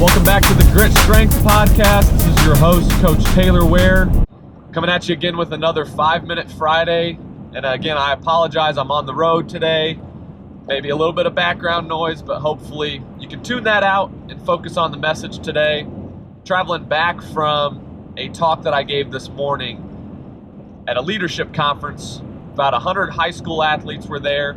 Welcome back to the Grit Strength Podcast. This is your host, Coach Taylor Ware, coming at you again with another 5-Minute Friday. And again, I apologize, I'm on the road today. Maybe a little bit of background noise, but hopefully you can tune that out and focus on the message today. Traveling back from a talk that I gave this morning at a leadership conference. About 100 high school athletes were there.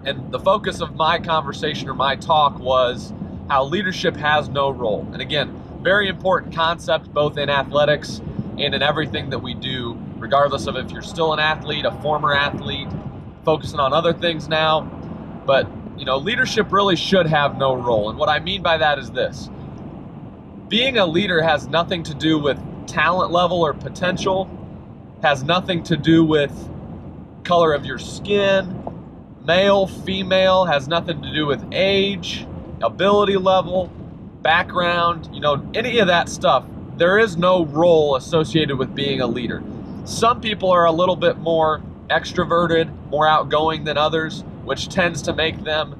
And the focus of my conversation or my talk was how leadership has no role. And again, very important concept both in athletics and in everything that we do, regardless of if you're still an athlete, a former athlete, focusing on other things now. But, leadership really should have no role. And what I mean by that is this. Being a leader has nothing to do with talent level or potential, has nothing to do with color of your skin, male, female, has nothing to do with age, ability level, background, any of that stuff. There is no role associated with being a leader. Some people are a little bit more extroverted, more outgoing than others, which tends to make them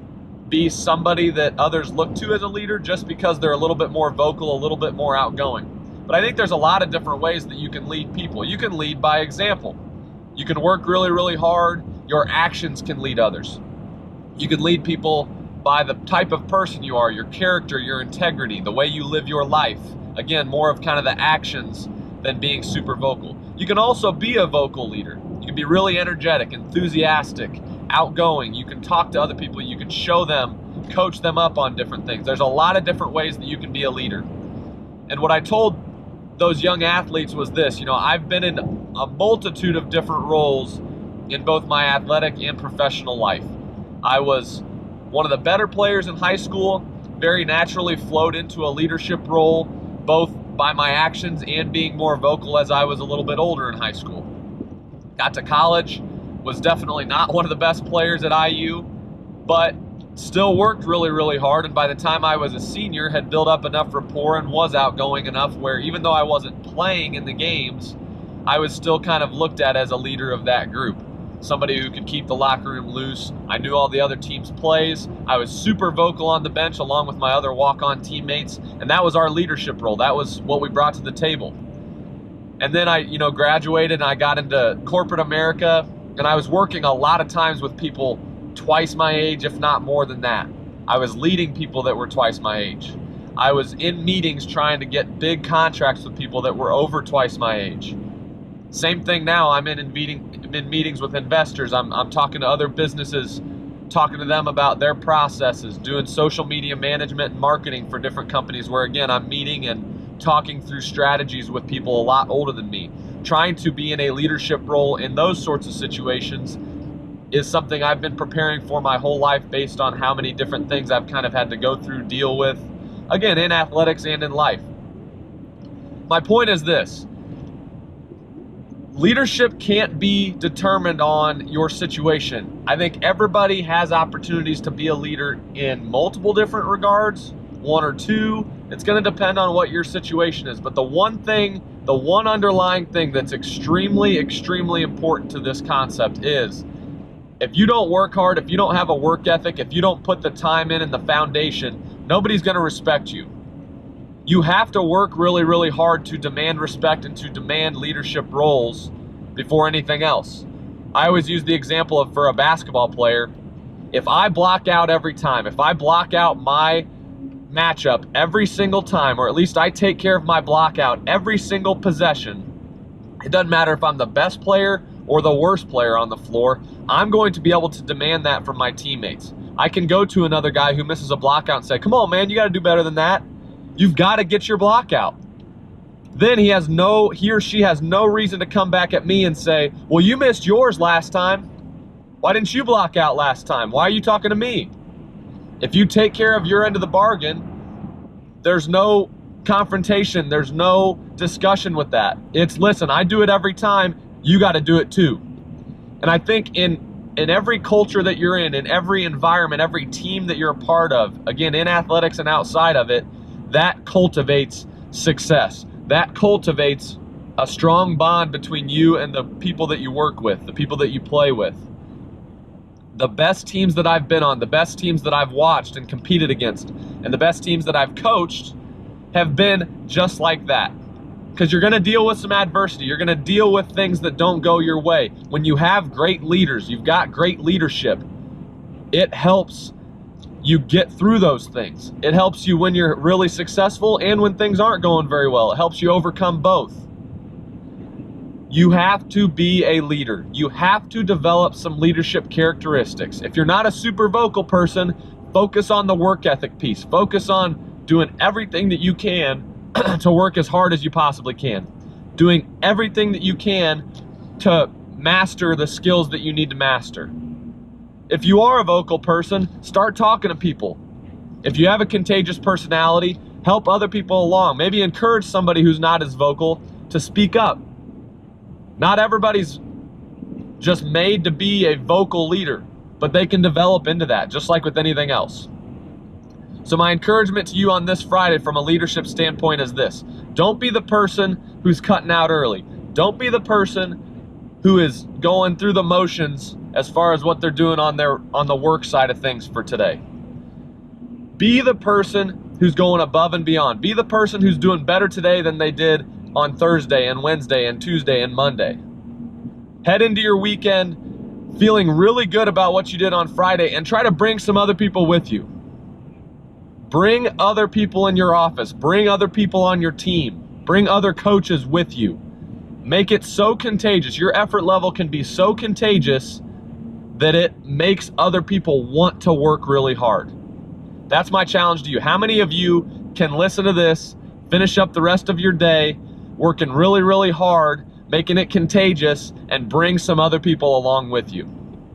be somebody that others look to as a leader just because they're a little bit more vocal, a little bit more outgoing. But I think there's a lot of different ways that you can lead people. You can lead by example. You can work really, really hard. Your actions can lead others. You can lead people by the type of person you are, your character, your integrity, the way you live your life. Again, more of kind of the actions than being super vocal. You can also be a vocal leader. You can be really energetic, enthusiastic, outgoing. You can talk to other people. You can show them, coach them up on different things. There's a lot of different ways that you can be a leader. And what I told those young athletes was this, I've been in a multitude of different roles in both my athletic and professional life. I was one of the better players in high school, very naturally flowed into a leadership role, both by my actions and being more vocal as I was a little bit older in high school. Got to college, was definitely not one of the best players at IU, but still worked really, really hard. And by the time I was a senior, had built up enough rapport and was outgoing enough where even though I wasn't playing in the games, I was still kind of looked at as a leader of that group. Somebody who could keep the locker room loose. I knew all the other teams' plays. I was super vocal on the bench along with my other walk-on teammates, and that was our leadership role. That was what we brought to the table. And then I, graduated and I got into corporate America, and I was working a lot of times with people twice my age, if not more than that. I was leading people that were twice my age. I was in meetings trying to get big contracts with people that were over twice my age. Same thing now. I'm in meetings with investors. I'm talking to other businesses, talking to them about their processes, doing social media management and marketing for different companies where, again, I'm meeting and talking through strategies with people a lot older than me. Trying to be in a leadership role in those sorts of situations is something I've been preparing for my whole life based on how many different things I've kind of had to go through, deal with, again, in athletics and in life. My point is this. Leadership can't be determined on your situation. I think everybody has opportunities to be a leader in multiple different regards, one or two. It's going to depend on what your situation is. But the one underlying thing that's extremely, extremely important to this concept is if you don't work hard, if you don't have a work ethic, if you don't put the time in and the foundation, nobody's going to respect you. You have to work really, really hard to demand respect and to demand leadership roles before anything else. I always use the example of for a basketball player, if I block out every time, if I block out my matchup every single time, or at least I take care of my block out every single possession, it doesn't matter if I'm the best player or the worst player on the floor, I'm going to be able to demand that from my teammates. I can go to another guy who misses a block out and say, come on, man, you got to do better than that. You've got to get your block out. Then he or she has no reason to come back at me and say, well, you missed yours last time. Why didn't you block out last time? Why are you talking to me? If you take care of your end of the bargain, there's no confrontation. There's no discussion with that. It's, listen, I do it every time. You got to do it too. And I think in every culture that you're in every environment, every team that you're a part of, again, in athletics and outside of it, that cultivates success. That cultivates a strong bond between you and the people that you work with, the people that you play with. The best teams that I've been on, the best teams that I've watched and competed against, and the best teams that I've coached have been just like that. Because you're going to deal with some adversity. You're going to deal with things that don't go your way. When you have great leaders, you've got great leadership, it helps you get through those things. It helps you when you're really successful and when things aren't going very well. It helps you overcome both. You have to be a leader. You have to develop some leadership characteristics. If you're not a super vocal person, focus on the work ethic piece. Focus on doing everything that you can to work as hard as you possibly can. Doing everything that you can to master the skills that you need to master. If you are a vocal person, start talking to people. If you have a contagious personality, help other people along. Maybe encourage somebody who's not as vocal to speak up. Not everybody's just made to be a vocal leader, but they can develop into that, just like with anything else. So my encouragement to you on this Friday from a leadership standpoint is this. Don't be the person who's cutting out early. Don't be the person who is going through the motions as far as what they're doing on the work side of things for today. Be the person who's going above and beyond. Be the person who's doing better today than they did on Thursday and Wednesday and Tuesday and Monday. Head into your weekend feeling really good about what you did on Friday, and try to bring some other people with you. Bring other people in your office. Bring other people on your team. Bring other coaches with you. Make it so contagious. Your effort level can be so contagious that it makes other people want to work really hard. That's my challenge to you. How many of you can listen to this, finish up the rest of your day, working really, really hard, making it contagious, and bring some other people along with you?